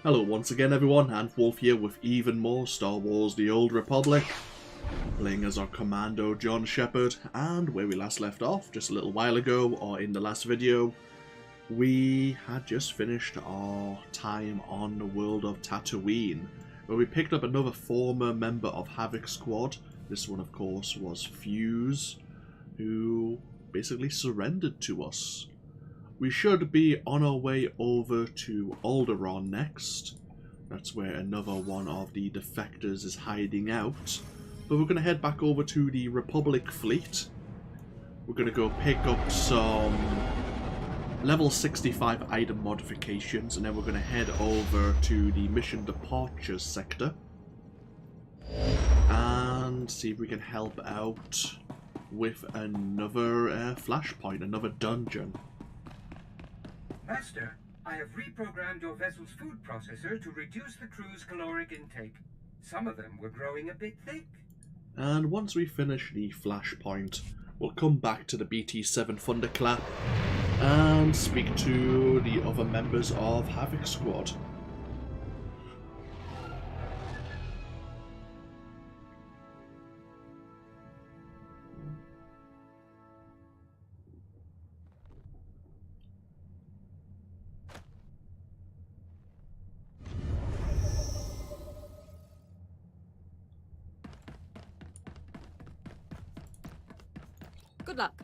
Hello once again everyone, AnthWolf here with even more Star Wars The Old Republic, playing as our Commando John Shepard, and where we last left off, just a little while ago, or in the last video, we had just finished our time on the world of Tatooine, where we picked up another former member of Havoc Squad. This one of course was Fuse, who basically surrendered to us. We should be on our way over to Alderaan next. That's where another one of the defectors is hiding out. But we're going to head back over to the Republic fleet. We're going to go pick up some level 65 item modifications, and then we're going to head over to the mission departures sector and see if we can help out with another Flashpoint, another dungeon. Master, I have reprogrammed your vessel's food processor to reduce the crew's caloric intake. Some of them were growing a bit thick. And once we finish the Flashpoint, we'll come back to the BT-7 Thunderclap and speak to the other members of Havoc Squad. Good luck.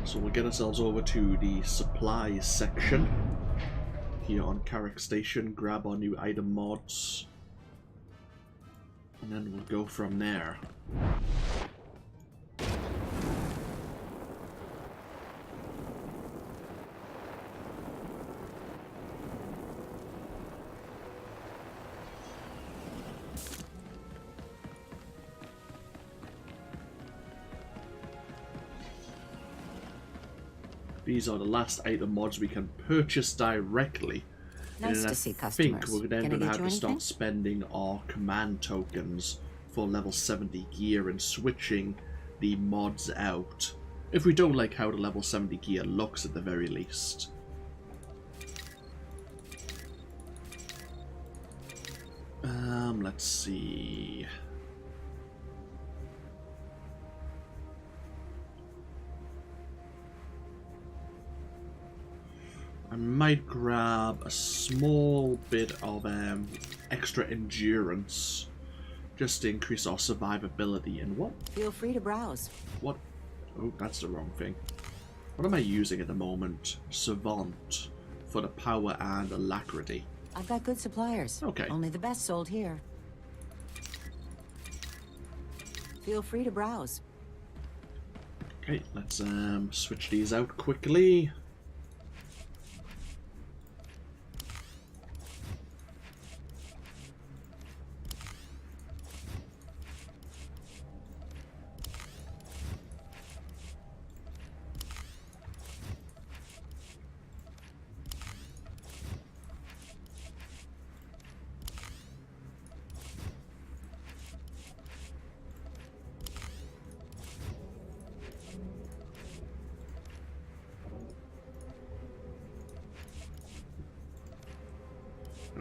So we'll get ourselves over to the supplies section here on Carrick Station, grab our new item mods, and then we'll go from there. These are the last item mods we can purchase directly. Nice and to see customers. I think we're then going to have to anything? start spending our command tokens for level 70 gear and switching the mods out. If we don't like how the level 70 gear looks at the very least. Let's see. I might grab a small bit of extra endurance just to increase our survivability. And what? Feel free to browse. What? Oh, that's the wrong thing. What am I using at the moment? Savant for the power and alacrity. I've got good suppliers. Okay. Only the best sold here. Feel free to browse. Okay, let's switch these out quickly.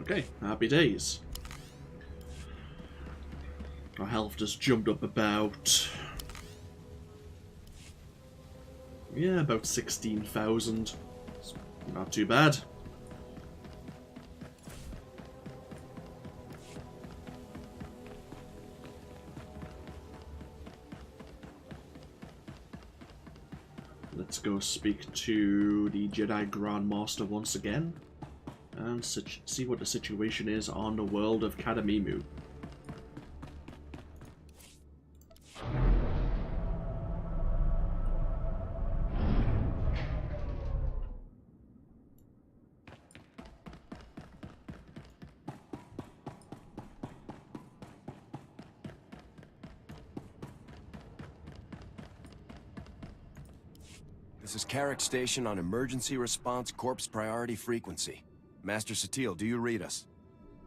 Okay, happy days. Our health just jumped up about... yeah, about 16,000. Not too bad. Let's go speak to the Jedi Grandmaster once again and see what the situation is on the world of Cademimu. This is Carrick Station on Emergency Response Corps Priority Frequency. Master SWTOR, do you read us?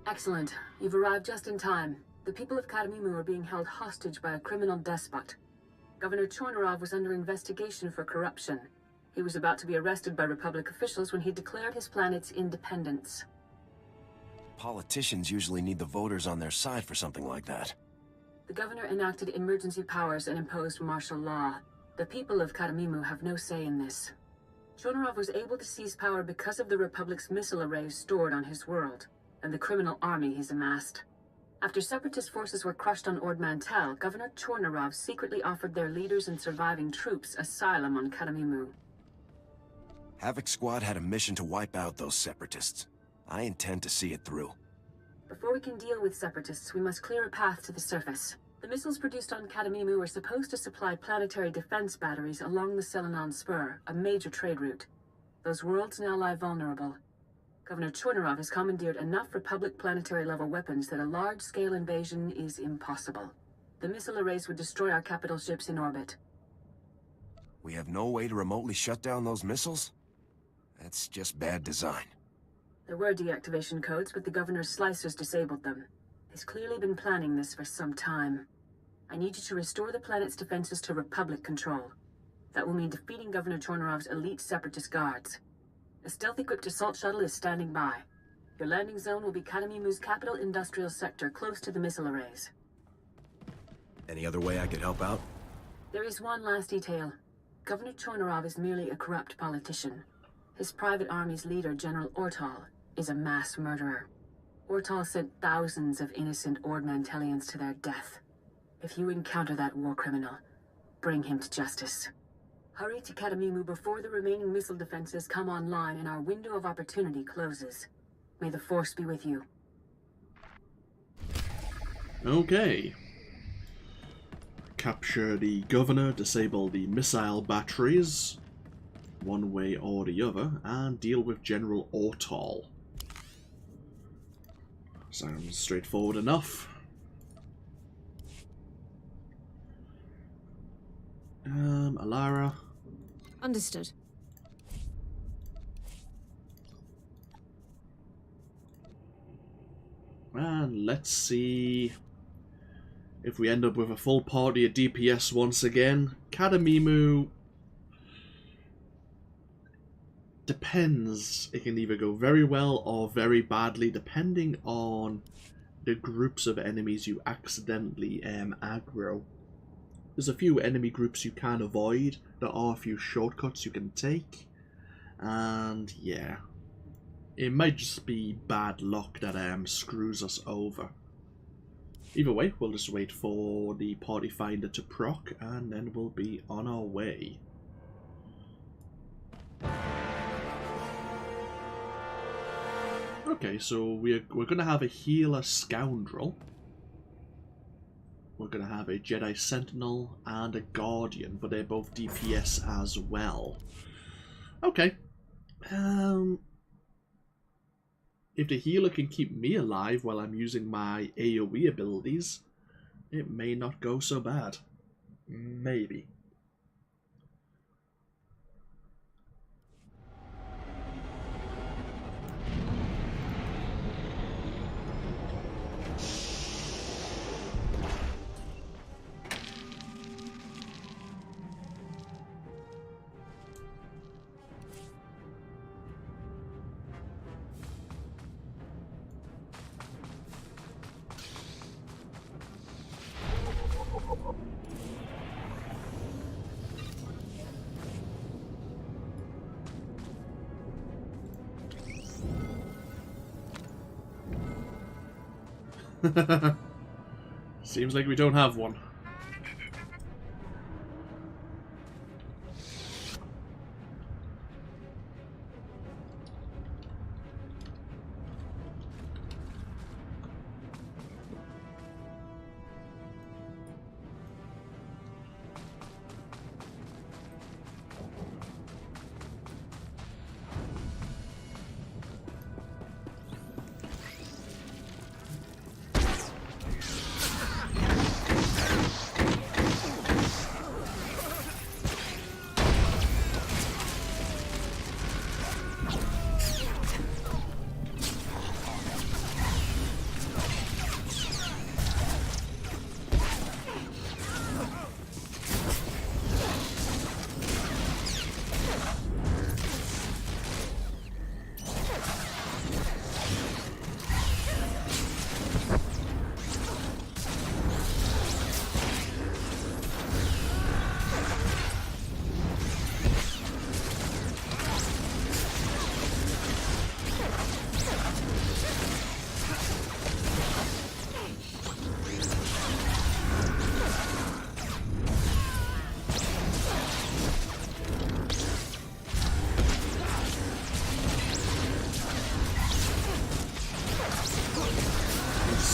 Excellent. You've arrived just in time. The people of Cademimu are being held hostage by a criminal despot. Governor Chornorov was under investigation for corruption. He was about to be arrested by Republic officials when he declared his planet's independence. Politicians usually need the voters on their side for something like that. The governor enacted emergency powers and imposed martial law. The people of Cademimu have no say in this. Chornorov was able to seize power because of the Republic's missile arrays stored on his world, and the criminal army he's amassed. After separatist forces were crushed on Ord Mantell, Governor Chornorov secretly offered their leaders and surviving troops asylum on Cademimu. Havoc Squad had a mission to wipe out those separatists. I intend to see it through. Before we can deal with separatists, we must clear a path to the surface. The missiles produced on Cademimu are supposed to supply planetary defense batteries along the Selenon Spur, a major trade route. Those worlds now lie vulnerable. Governor Chornorov has commandeered enough Republic planetary-level weapons that a large-scale invasion is impossible. The missile arrays would destroy our capital ships in orbit. We have no way to remotely shut down those missiles? That's just bad design. There were deactivation codes, but the governor's slicers disabled them. He's clearly been planning this for some time. I need you to restore the planet's defenses to Republic control. That will mean defeating Governor Chornorov's elite separatist guards. A stealth-equipped assault shuttle is standing by. Your landing zone will be Cademimu's capital industrial sector, close to the missile arrays. Any other way I could help out? There is one last detail. Governor Chornorov is merely a corrupt politician. His private army's leader, General Ortal, is a mass murderer. Ortal sent thousands of innocent Ord Mantellians to their death. If you encounter that war criminal, bring him to justice. Hurry to Cademimu before the remaining missile defenses come online and our window of opportunity closes. May the Force be with you. Okay. Capture the governor, disable the missile batteries, one way or the other, and deal with General Ortal. Sounds straightforward enough. Alara. Understood. And let's see if we end up with a full party of DPS once again. Cademimu depends. It can either go very well or very badly, depending on the groups of enemies you accidentally aggro. There's a few enemy groups you can avoid. There are a few shortcuts you can take. And yeah, it might just be bad luck that screws us over. Either way, we'll just wait for the party finder to proc, and then we'll be on our way. Okay, so we're going to have a healer scoundrel. We're going to have a Jedi Sentinel and a Guardian, but they're both DPS as well. Okay. If the healer can keep me alive while I'm using my AoE abilities, it may not go so bad. Maybe. Seems like we don't have one.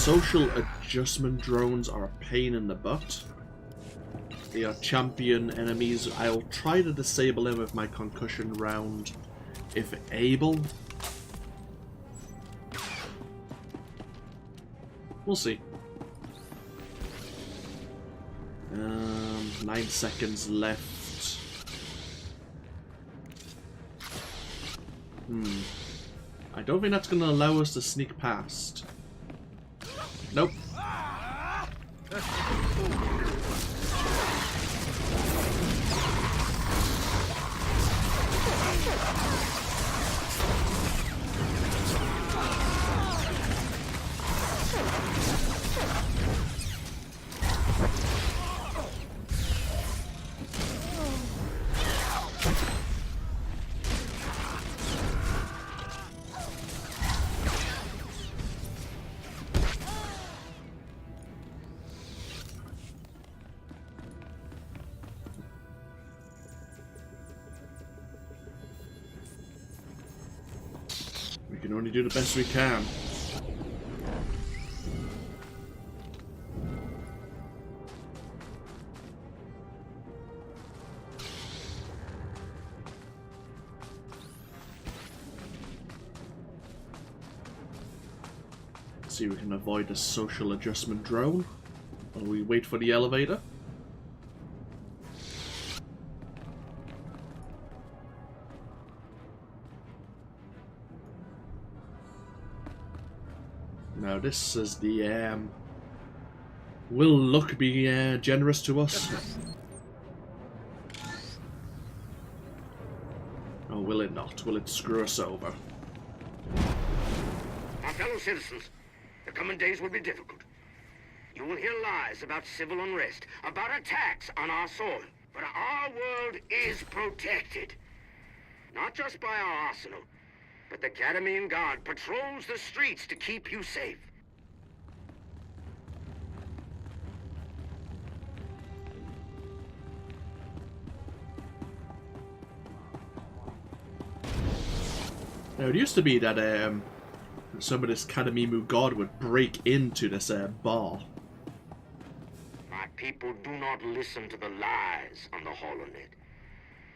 social adjustment drones are a pain in the butt. They are champion enemies. I'll try to disable them with my concussion round if able. We'll see. 9 seconds left. I don't think that's going to allow us to sneak past. Nope. We can only do the best we can. Let's see if we can avoid the social adjustment drone while we wait for the elevator. Now this is the will luck be generous to us? Or will it not? Will it screw us over? Our fellow citizens, the coming days will be difficult. You will hear lies about civil unrest, about attacks on our soil. But our world is protected. Not just by our arsenal, but the Cademimu Guard patrols the streets to keep you safe. Now it used to be that some of this Cademimu Guard would break into this bar. My people do not listen to the lies on the HoloNet.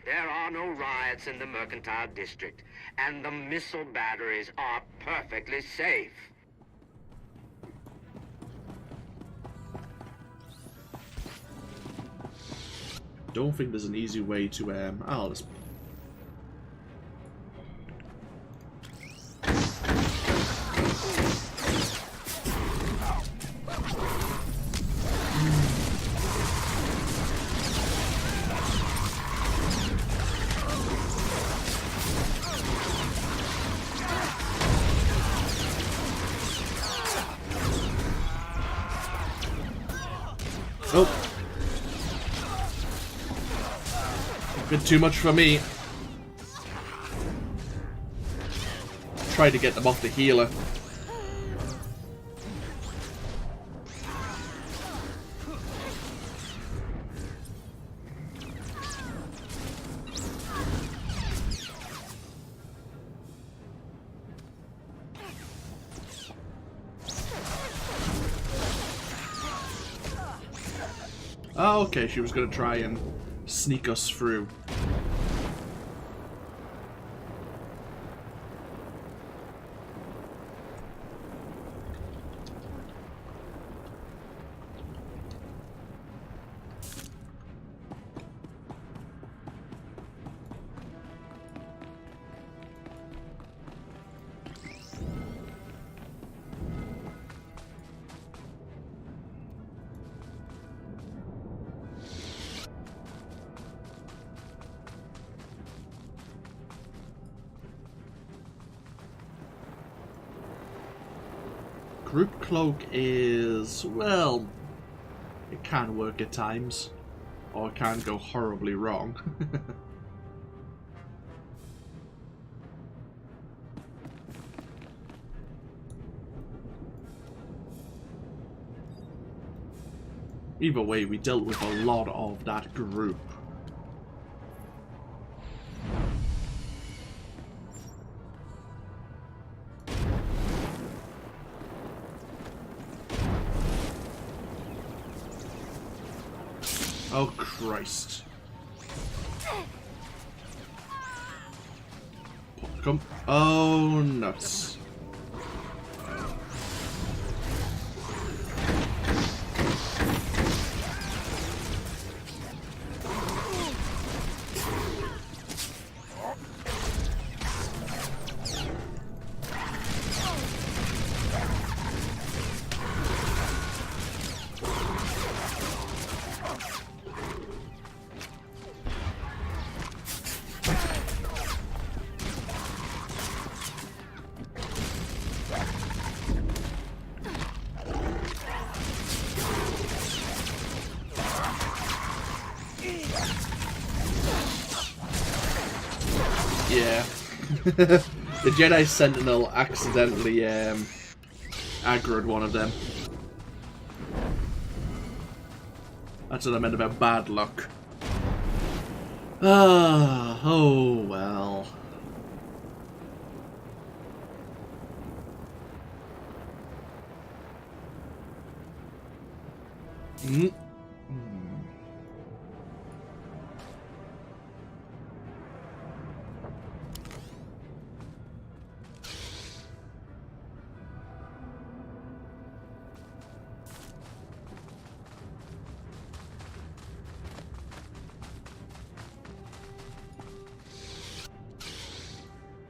There are no riots in the Mercantile District, and the missile batteries are perfectly safe. Don't think there's an easy way to let's... Oh. A bit too much for me. Try to get them off the healer. Oh, okay, she was going to try and sneak us through. Group Cloak is, well, it can work at times, or it can go horribly wrong. Either way, we dealt with a lot of that group. Oh, Christ. Come. Oh, nuts. Yeah. The Jedi Sentinel accidentally aggroed one of them. That's what I meant about bad luck. Ah, oh well. Mm.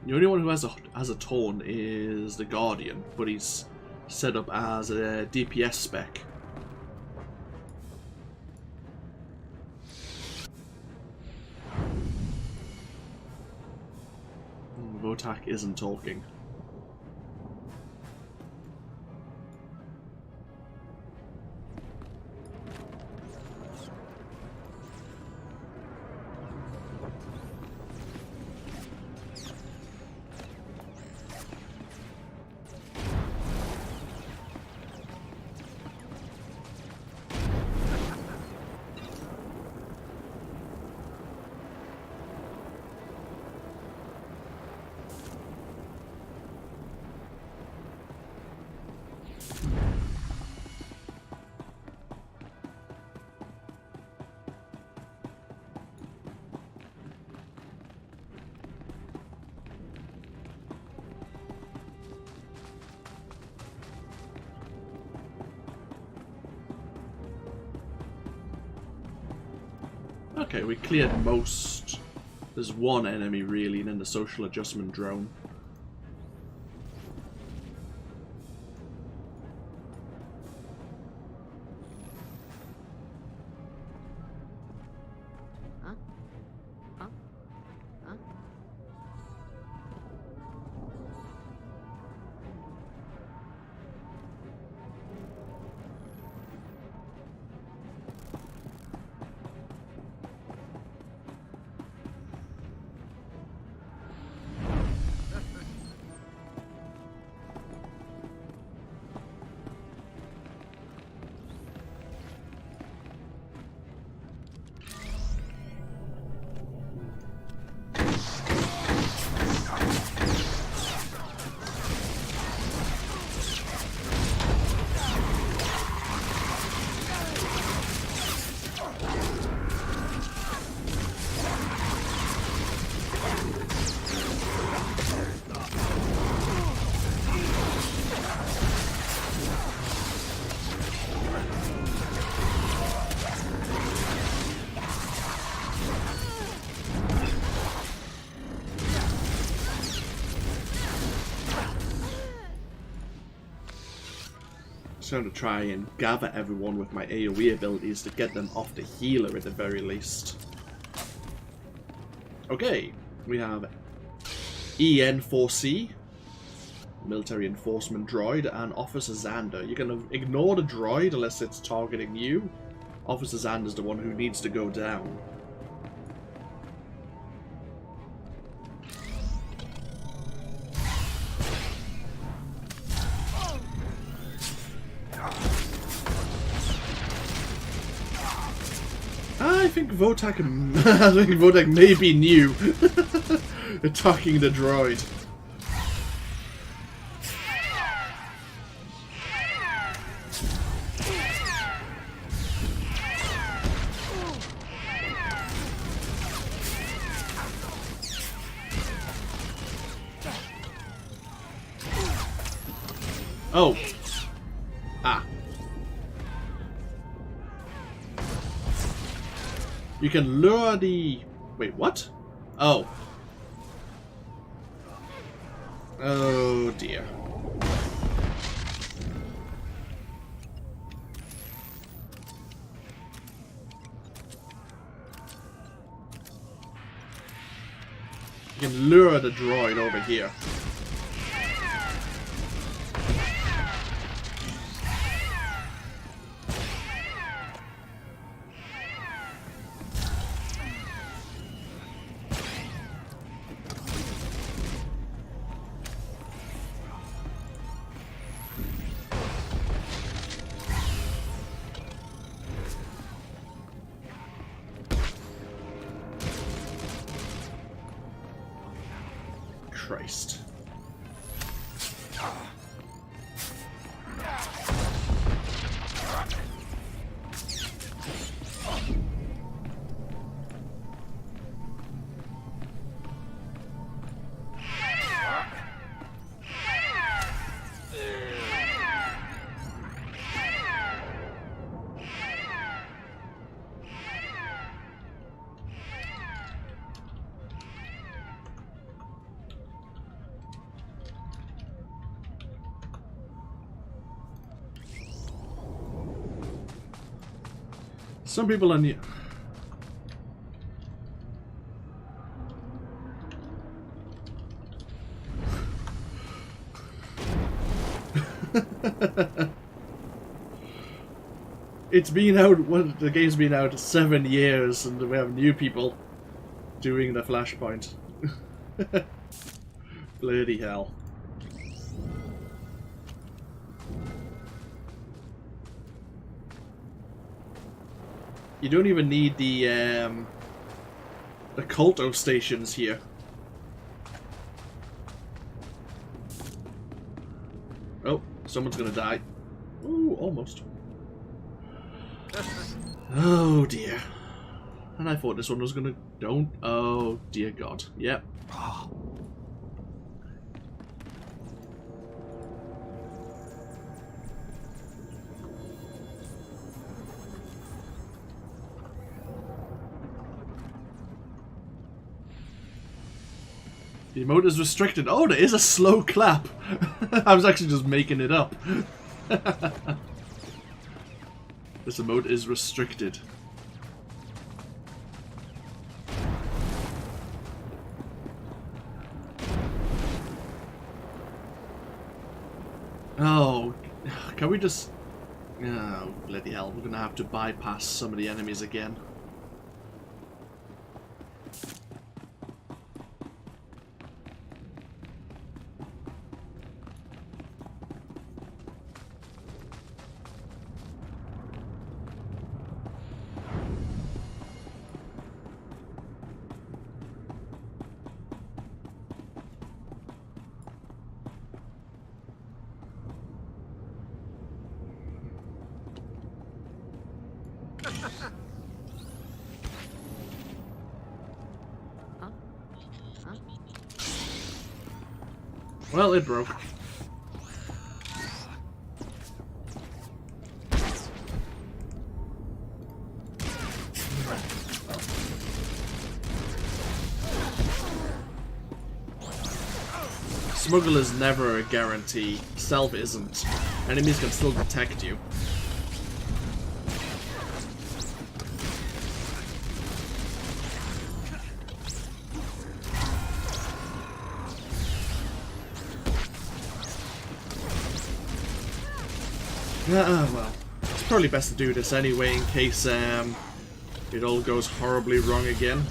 The only one who has a taunt is the Guardian, but he's set up as a DPS spec. Votak isn't talking. Okay, we cleared most. There's one enemy really, and then the social adjustment drone. Going to try and gather everyone with my AoE abilities to get them off the healer at the very least. Okay, we have EN4C, Military Enforcement Droid, and Officer Xander. You're going to ignore the droid unless it's targeting you. Officer Xander's the one who needs to go down. I think Votak may be new. Attacking the droid. Oh. Ah. You can lure the... Wait, what? Oh. Oh dear. You can lure the droid over here. Christ. Some people are new. It's been out, the game's been out 7 years and we have new people doing the Flashpoint. Bloody hell. You don't even need the culto stations here. Oh, someone's gonna die. Ooh, almost. Oh dear. And I thought this one was gonna... Don't... Oh dear God. Yep. The emote is restricted. Oh, there is a slow clap. I was actually just making it up. This emote is restricted. Oh, can we just... Oh, bloody hell. We're going to have to bypass some of the enemies again. Well, it broke. Smuggle is never a guarantee. Stealth isn't. Enemies can still detect you. Well, it's probably best to do this anyway in case it all goes horribly wrong again.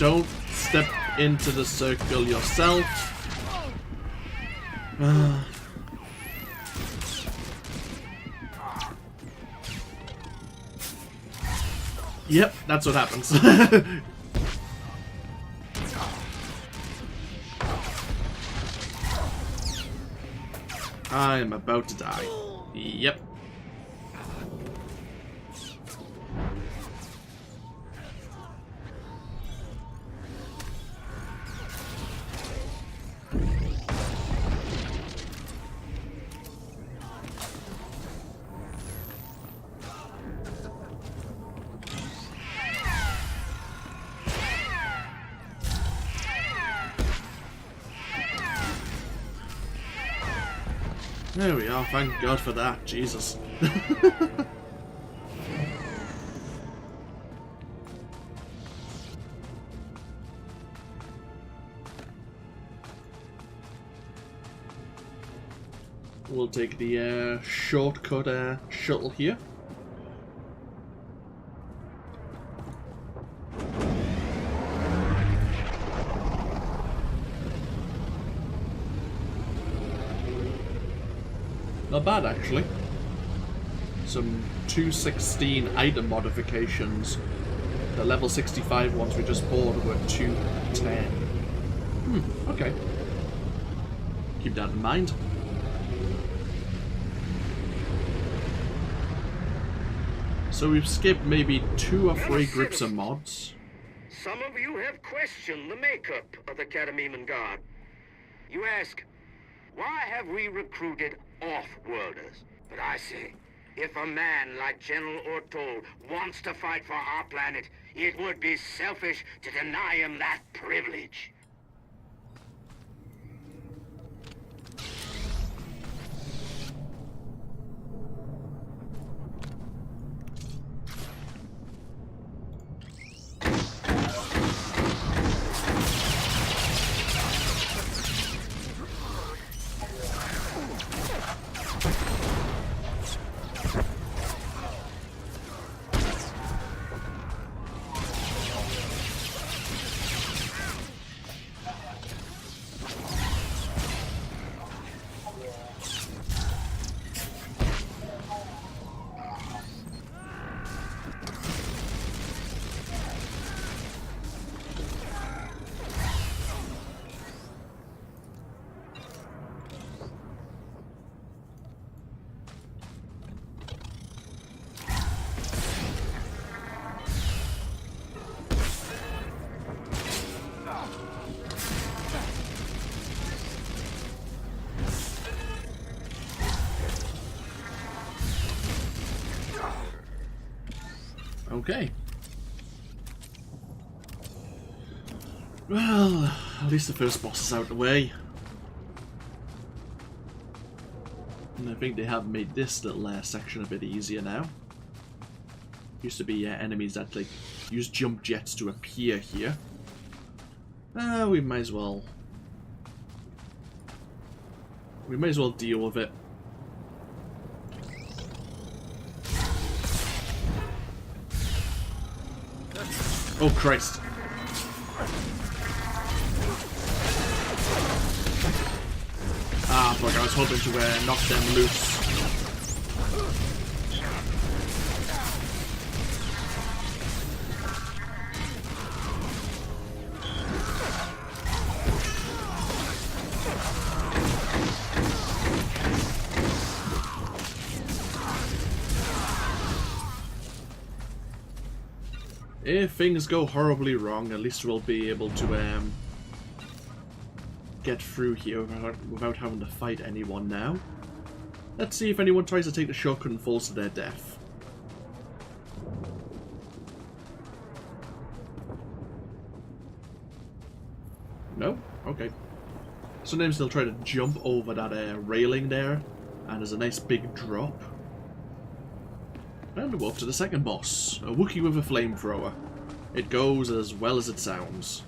don't step into the circle yourself. Yep, that's what happens. I am about to die. Yep. There we are, thank God for that, Jesus. We'll take the shortcut shuttle here. Not bad, actually. Some 216 item modifications. The level 65 ones we just bought were 210. Okay. Keep that in mind. So we've skipped maybe 2 or 3 groups of mods. Some of you have questioned the makeup of the Cademimu Guard. You ask, why have we recruited off-worlders? But I say, if a man like General Ord wants to fight for our planet, it would be selfish to deny him that privilege. Okay. Well, at least the first boss is out of the way. And I think they have made this little section a bit easier now. Used to be enemies that like use jump jets to appear here. We might as well deal with it. Oh Christ. Ah, fuck, I was hoping to knock them loose. If things go horribly wrong, at least we'll be able to get through here without having to fight anyone now. Let's see if anyone tries to take the shortcut and falls to their death. No? Okay. Sometimes they'll try to jump over that railing there, and there's a nice big drop. And we're up to the second boss, a Wookiee with a flamethrower. It goes as well as it sounds.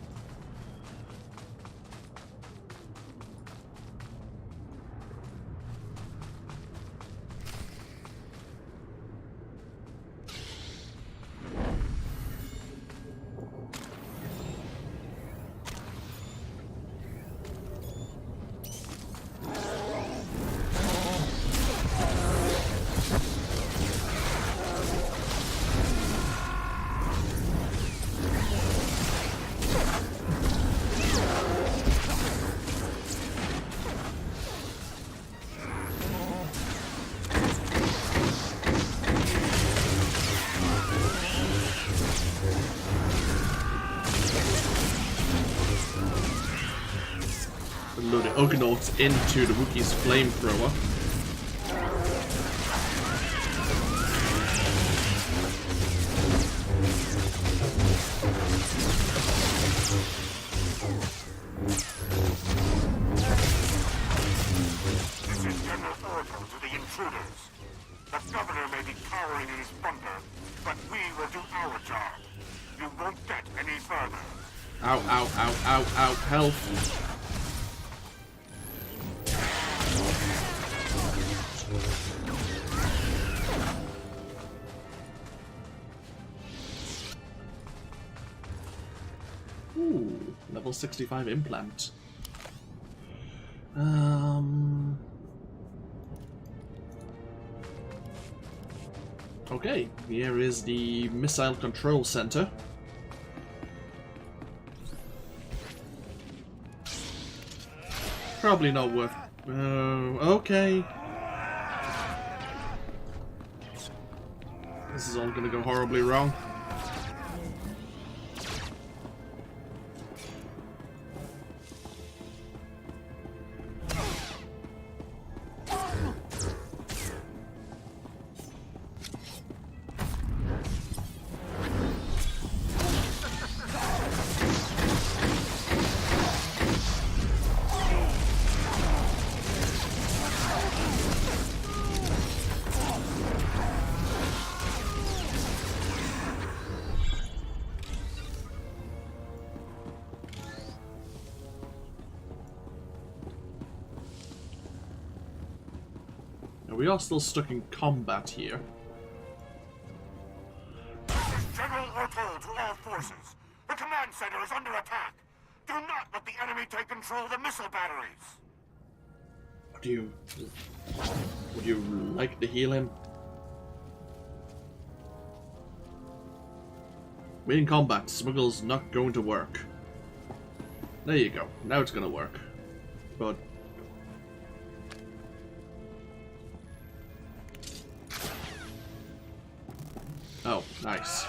load of Ugnaughts into the Wookiee's flamethrower. This is General Oracle to the intruders. The governor may be cowering in his bunker, but we will do our job. You won't get any further. Ow, ow, ow, ow, ow, help. Ooh, level 65 implant. Okay, here is the missile control center. Probably not worth... okay. This is all gonna go horribly wrong. We are still stuck in combat here. This is General Oracle to all forces. The command center is under attack. Do not let the enemy take control of the missile batteries. Would you like to heal him? We're in combat. Smuggle's not going to work. There you go. Now it's gonna work. But oh, nice.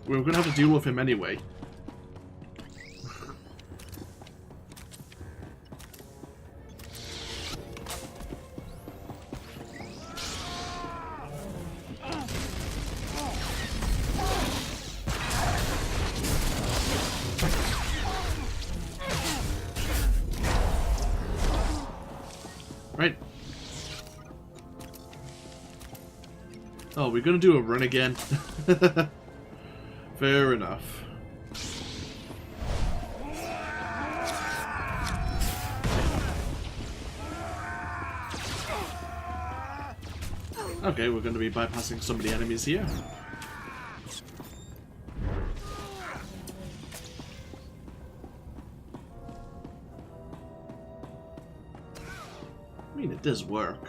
We were gonna have to deal with him anyway. Right. Oh, we're gonna do a run again. Fair enough. Okay, we're going to be bypassing some of the enemies here. I mean, it does work.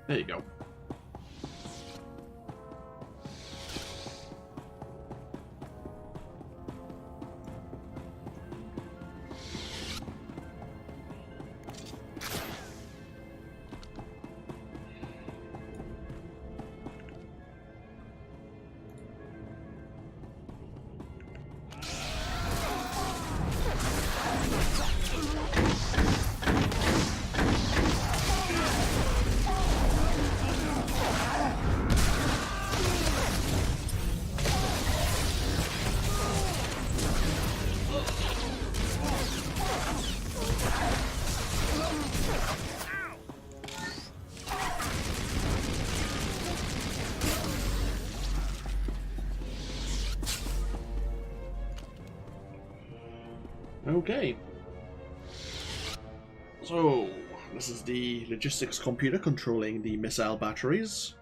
There you go. Okay. So, this is the logistics computer controlling the missile batteries.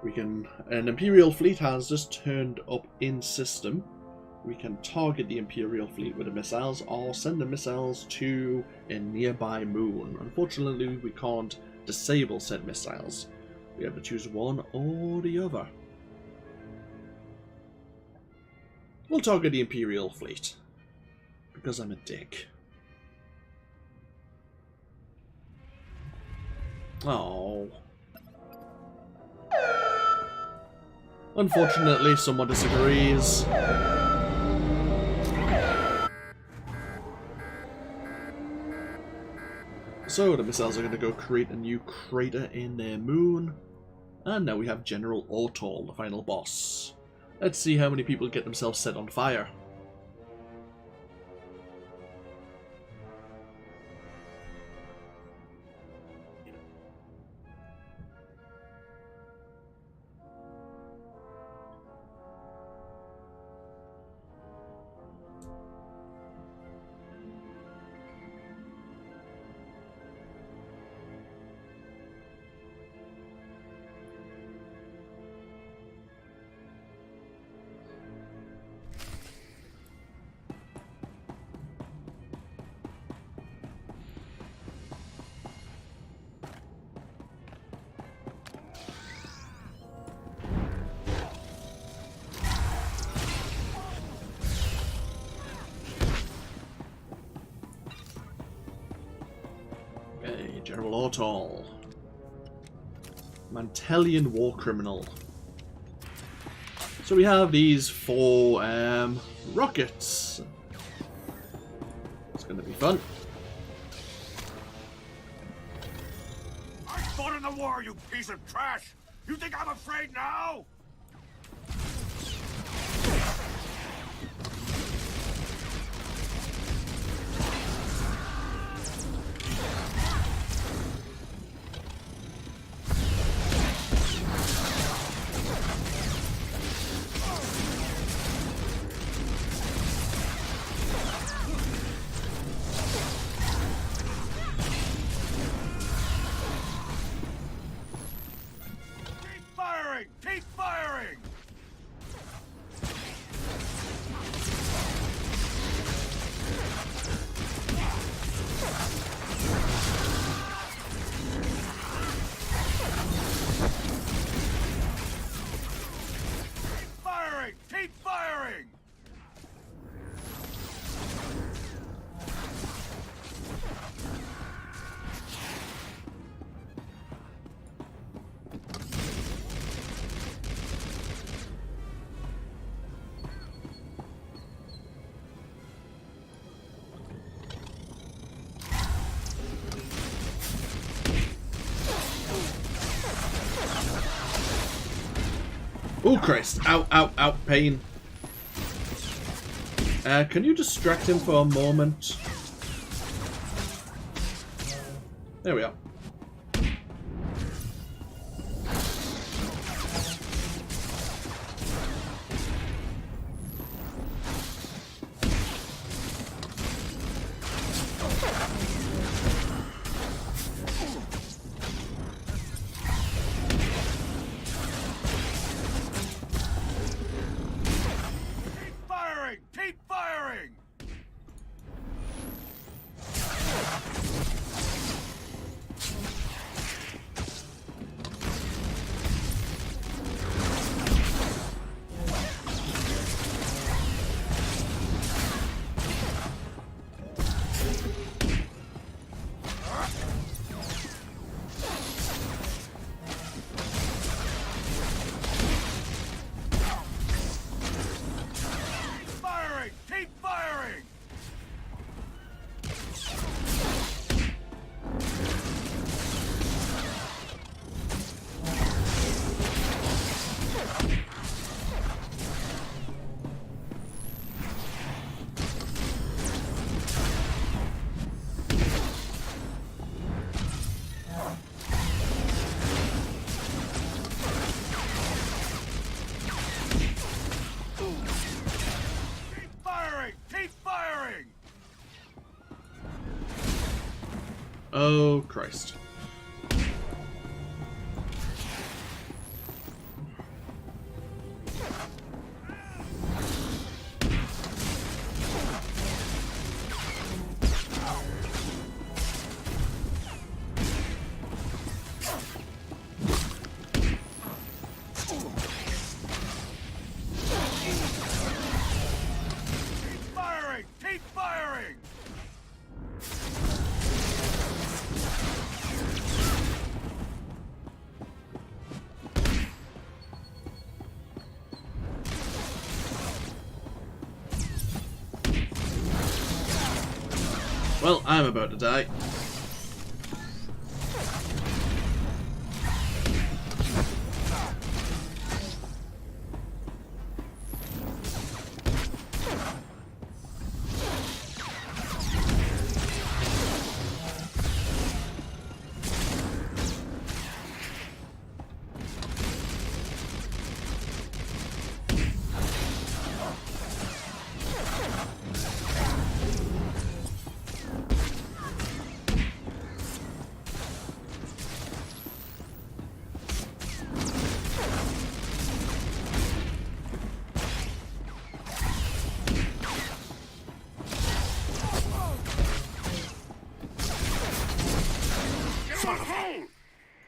An Imperial fleet has just turned up in system. We can target the Imperial fleet with the missiles or send the missiles to a nearby moon. Unfortunately, we can't disable said missiles. We have to choose one or the other. We'll target the Imperial fleet. Because I'm a dick. Oh. Unfortunately, someone disagrees. So, the missiles are going to go create a new crater in their moon. And now we have General Ortal, the final boss. Let's see how many people get themselves set on fire. General Ortal. Mantellian war criminal. So we have these 4 rockets. It's going to be fun. I fought in the war, you piece of trash! You think I'm afraid now? Keep firing! Keep firing! Oh Christ! Ow, ow, ow, pain. Can you distract him for a moment? There we are. Keep firing! Oh, Christ. Keep firing! Well, I'm about to die.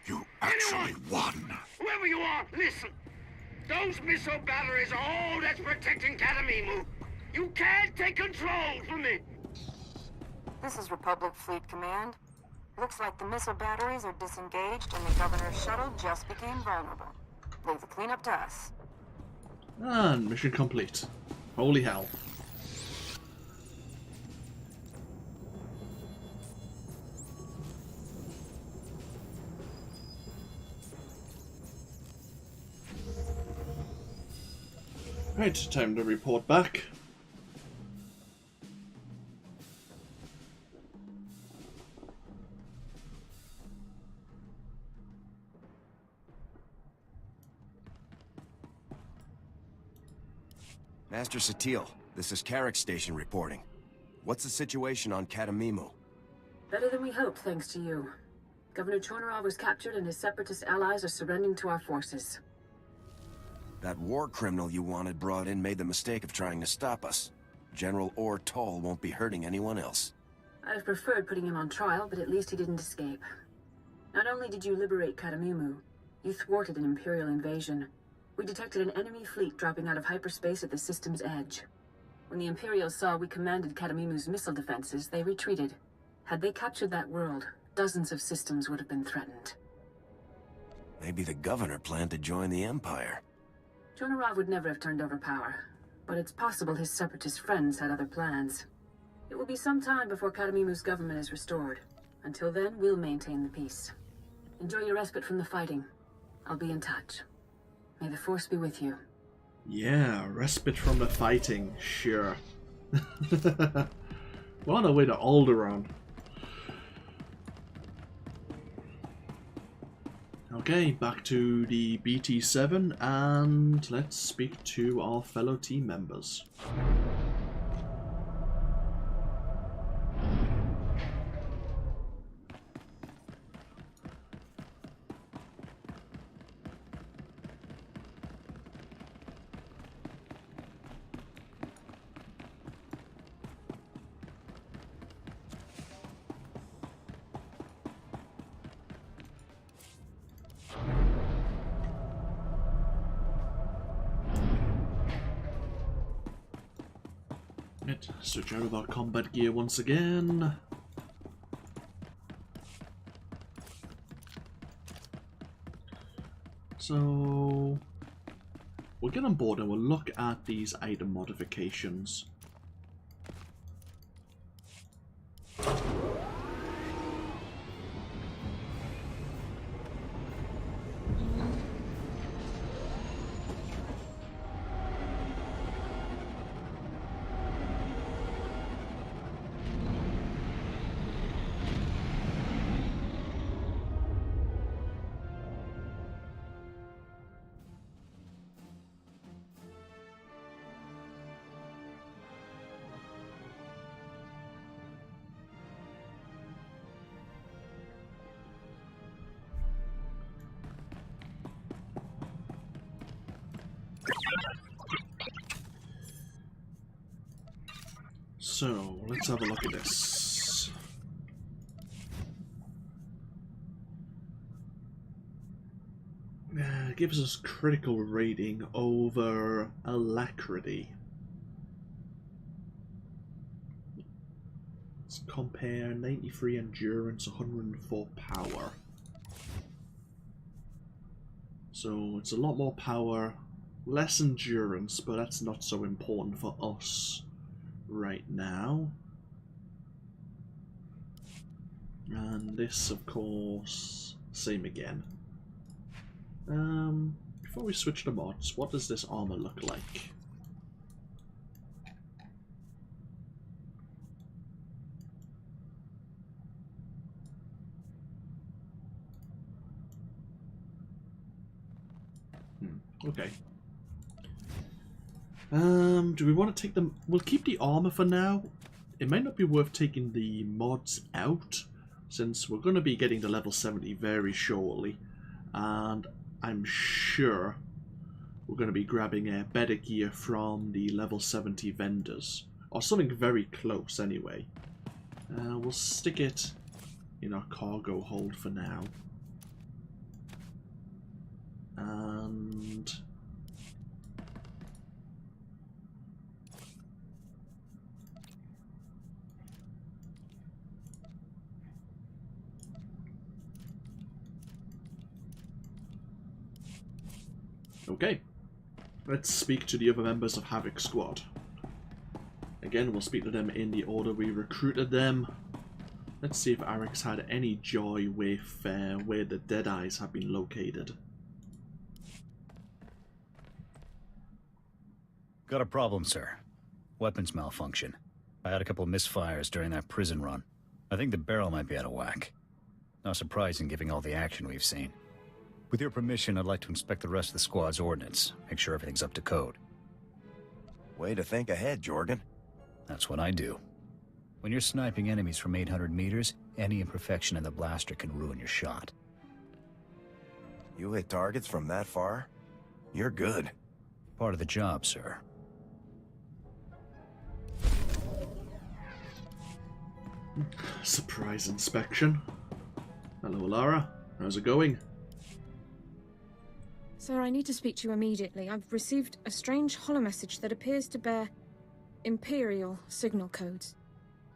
You actually won. Whoever you are, listen. Those missile batteries are all that's protecting Cademimu. You can't take control from me. This is Republic Fleet Command. Looks like the missile batteries are disengaged and the governor's shuttle just became vulnerable. Leave the cleanup to us. And mission complete. Holy hell. Right, time to report back. Master Satele, this is Carrick Station reporting. What's the situation on Cademimu? Better than we hoped, thanks to you. Governor Chonorov was captured and his separatist allies are surrendering to our forces. That war criminal you wanted brought in made the mistake of trying to stop us. General Ord Mantell won't be hurting anyone else. I'd have preferred putting him on trial, but at least he didn't escape. Not only did you liberate Cademimu, you thwarted an Imperial invasion. We detected an enemy fleet dropping out of hyperspace at the system's edge. When the Imperials saw we commanded Cademimu's missile defenses, they retreated. Had they captured that world, dozens of systems would have been threatened. Maybe the governor planned to join the Empire. Chonorov would never have turned over power, but it's possible his separatist friends had other plans. It will be some time before Cademimu's government is restored. Until then, we'll maintain the peace. Enjoy your respite from the fighting. I'll be in touch. May the Force be with you. Yeah, respite from the fighting, sure. We're on our way to Alderaan. Okay, back to the BT-7 and let's speak to our fellow team members. Right, switch out of our combat gear once again. So we'll get on board and we'll look at these item modifications. So, let's have a look at this. Gives us critical rating over alacrity. Let's compare 93 endurance, 104 power. So it's a lot more power, less endurance, but that's not so important for us right now. And this, of course, same again. Before we switch to mods, what does this armor look like? Okay. Do we want to take them? We'll keep the armor for now. It might not be worth taking the mods out, since we're going to be getting to level 70 very shortly, and I'm sure we're going to be grabbing better gear from the level 70 vendors, or something very close anyway. We'll stick it in our cargo hold for now. And okay, let's speak to the other members of Havoc Squad. Again, we'll speak to them in the order we recruited them. Let's see if Eric's had any joy with where the Deadeyes have been located. Got a problem, sir. Weapons malfunction. I had a couple of misfires during that prison run. I think the barrel might be out of whack. Not surprising given all the action we've seen. With your permission, I'd like to inspect the rest of the squad's ordnance. Make sure everything's up to code. Way to think ahead, Jorgen. That's what I do. When you're sniping enemies from 800 meters, any imperfection in the blaster can ruin your shot. You hit targets from that far? You're good. Part of the job, sir. Surprise inspection. Hello, Lara. How's it going? Sir, I need to speak to you immediately. I've received a strange holomessage that appears to bear Imperial signal codes.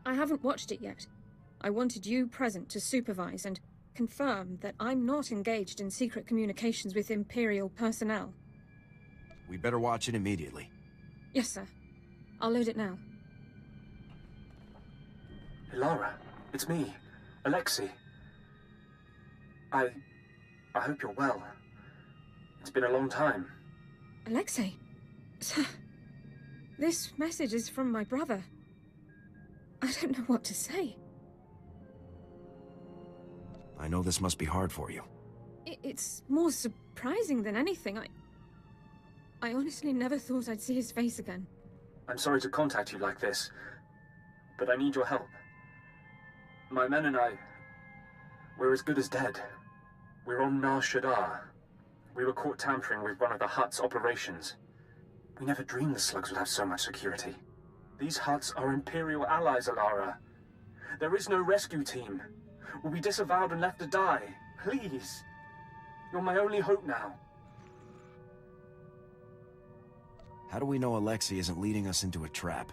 I haven't watched it yet. I wanted you present to supervise and confirm that I'm not engaged in secret communications with Imperial personnel. We better watch it immediately. Yes, sir. I'll load it now. Lara, it's me, Alexei. I hope you're well. It's been a long time. Alexei? Sir, this message is from my brother. I don't know what to say. I know this must be hard for you. It's more surprising than anything. I honestly never thought I'd see his face again. I'm sorry to contact you like this, but I need your help. My men and I, we're as good as dead. We're on Nar Shaddaa. We were caught tampering with one of the Hutt's operations. We never dreamed the slugs would have so much security. These Hutts are Imperial allies, Alara. There is no rescue team. We'll be disavowed and left to die. Please. You're my only hope now. How do we know Alexei isn't leading us into a trap?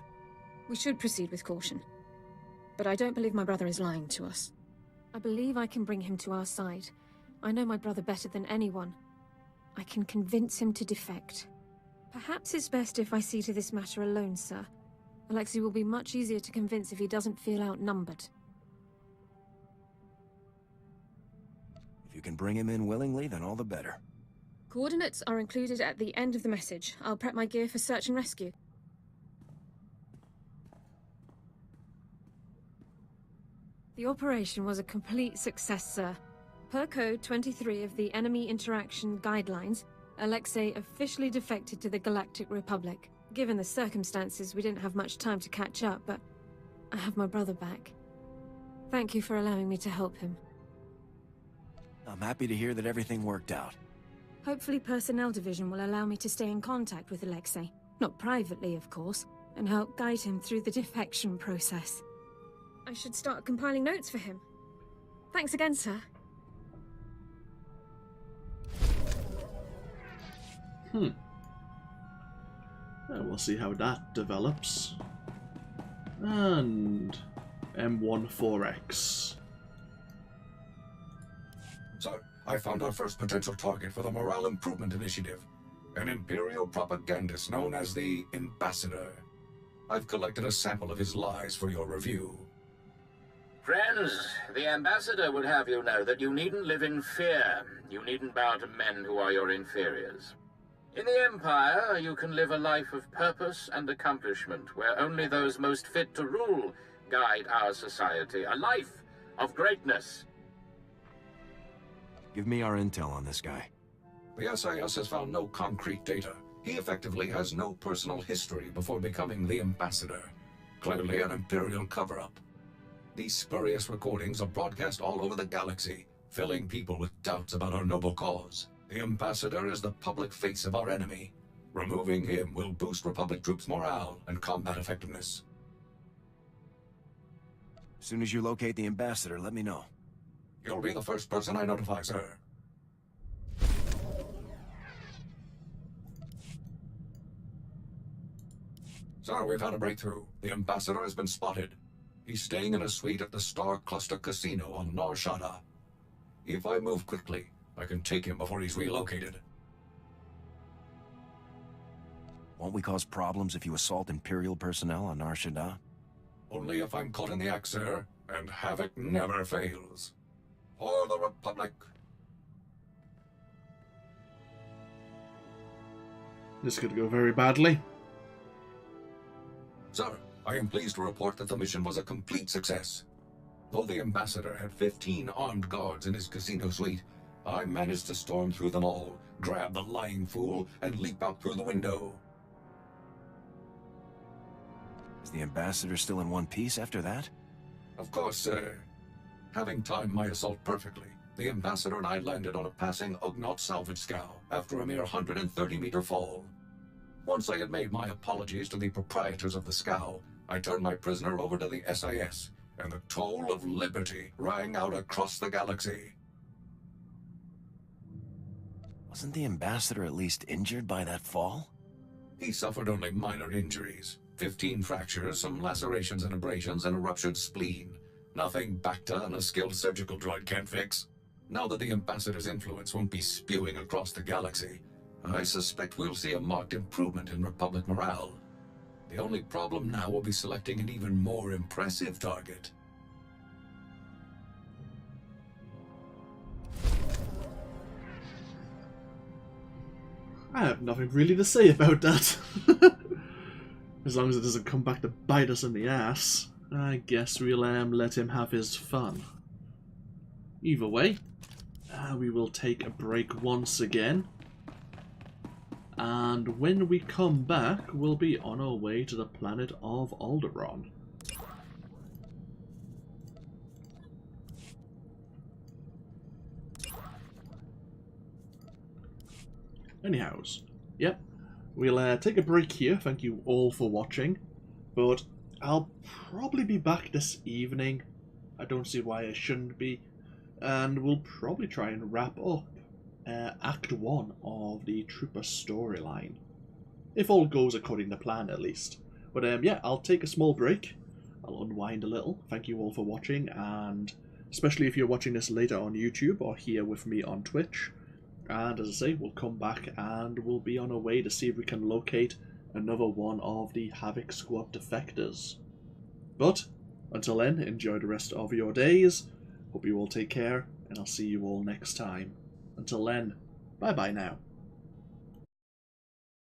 We should proceed with caution. But I don't believe my brother is lying to us. I believe I can bring him to our side. I know my brother better than anyone. I can convince him to defect. Perhaps it's best if I see to this matter alone, sir. Alexei will be much easier to convince if he doesn't feel outnumbered. If you can bring him in willingly, then all the better. Coordinates are included at the end of the message. I'll prep my gear for search and rescue. The operation was a complete success, sir. Per Code 23 of the Enemy Interaction Guidelines, Alexei officially defected to the Galactic Republic. Given the circumstances, we didn't have much time to catch up, but I have my brother back. Thank you for allowing me to help him. I'm happy to hear that everything worked out. Hopefully Personnel Division will allow me to stay in contact with Alexei. Not privately, of course. and help guide him through the defection process. I should start compiling notes for him. Thanks again, sir. We'll see how that develops. And M14X. So, I found our first potential target for the Morale Improvement Initiative. An Imperial propagandist known as the Ambassador. I've collected a sample of his lies for your review. Friends, the Ambassador would have you know that you needn't live in fear. You needn't bow to men who are your inferiors. In the Empire, you can live a life of purpose and accomplishment, where only those most fit to rule guide our society. A life of greatness. Give me our intel on this guy. The SIS has found no concrete data. He effectively has no personal history before becoming the Ambassador. Clearly an Imperial cover-up. These spurious recordings are broadcast all over the galaxy, filling people with doubts about our noble cause. The Ambassador is the public face of our enemy. Removing him will boost Republic troops' morale and combat effectiveness. As soon as you locate the Ambassador, let me know. You'll be the first person I notify, sir. Sir, we've had a breakthrough. The Ambassador has been spotted. He's staying in a suite at the Star Cluster Casino on Nar Shaddaa. If I move quickly, I can take him before he's relocated. Won't we cause problems if you assault Imperial personnel on Nar Shaddaa? Only if I'm caught in the act, sir, and Havoc never fails. For the Republic! This could go very badly. Sir, I am pleased to report that the mission was a complete success. Though the Ambassador had 15 armed guards in his casino suite, I managed to storm through them all, grab the lying fool, and leap out through the window. Is the Ambassador still in one piece after that? Of course, sir. Having timed my assault perfectly, the Ambassador and I landed on a passing Ugnaught salvage scow after a mere 130-meter fall. Once I had made my apologies to the proprietors of the scow, I turned my prisoner over to the SIS, and the toll of liberty rang out across the galaxy. Wasn't the Ambassador at least injured by that fall? He suffered only minor injuries. 15 fractures, some lacerations and abrasions, and a ruptured spleen. Nothing Bacta and a skilled surgical droid can't fix. Now that the Ambassador's influence won't be spewing across the galaxy, I suspect we'll see a marked improvement in Republic morale. The only problem now will be selecting an even more impressive target. I have nothing really to say about that. As long as it doesn't come back to bite us in the ass, I guess we'll let him have his fun. Either way, we will take a break once again. And when we come back, we'll be on our way to the planet of Alderaan. Anyhows, yep, we'll take a break here. Thank you all for watching, but I'll probably be back this evening. I don't see why I shouldn't be, and we'll probably try and wrap up Act 1 of the Trooper storyline. If all goes according to plan, at least. But yeah, I'll take a small break. I'll unwind a little. Thank you all for watching, and especially if you're watching this later on YouTube or here with me on Twitch. And as I say, we'll come back and we'll be on our way to see if we can locate another one of the Havoc Squad defectors. But until then, enjoy the rest of your days. Hope you all take care, and I'll see you all next time. Until then, bye bye now.